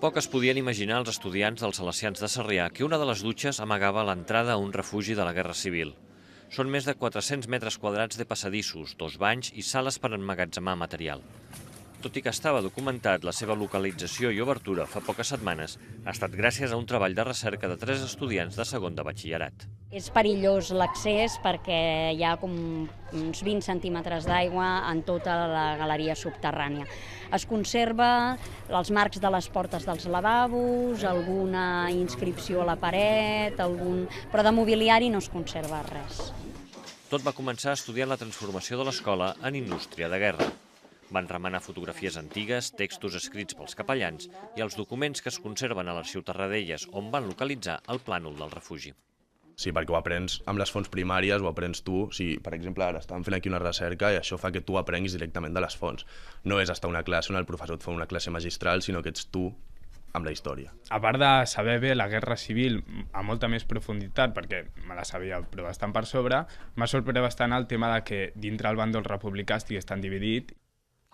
Poc es podien imaginar els estudiants dels Salesians de Sarrià que una de les dutxes amagava l'entrada a un refugi de la Guerra Civil. Són més de 400 metres quadrats de passadissos, 2 banys i sales per emmagatzemar material. Tot i que estava documentat la seva localització i obertura fa poques setmanes, ha estat gràcies a un treball de recerca de 3 estudiants de segon de batxillerat. És perillós l'accés perquè hi ha com uns 20 centímetres d'aigua en tota la galeria subterrània. Es conserva els marcs de les portes dels lavabos, alguna inscripció a la paret, però de mobiliari no es conserva res. Tot va començar estudiant la transformació de l'escola en indústria de guerra. Van remenar fotografies antigues, textos escrits pels capellans i els documents que es conserven a l'Arxiu Tarradellas, on van localitzar el plànol del refugi. Sí, perquè ho aprens amb les fonts primàries, ho aprens tu. Sí, per exemple, ara estàvem fent aquí una recerca i això fa que tu aprenguis directament de les fonts. No és estar a una classe on el professor et fa una classe magistral, sinó que ets tu amb la història. A part de saber bé la Guerra Civil a molta més profunditat, perquè me la sabia però bastant per sobre, m'ha sorprès bastant el tema de que dintre el bàndol republicà estigués tan dividit.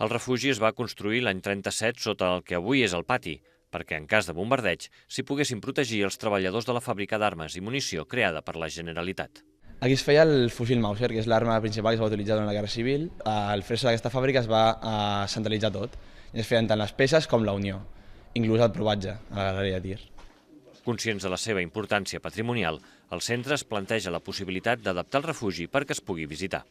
El refugi es va construir l'any 37 sota el que avui és el pati, perquè en cas de bombardeig s'hi poguessin protegir els treballadors de la fàbrica d'armes i munició creada per la Generalitat. Aquí es feia el fusil Mauser, que és l'arma principal que es va utilitzar durant la Guerra Civil. Al fer-se d'aquesta fàbrica es va centralitzar tot. I es feien tant les peces com la unió, inclús el provatge a la galeria de tir. Conscients de la seva importància patrimonial, el centre es planteja la possibilitat d'adaptar el refugi perquè es pugui visitar.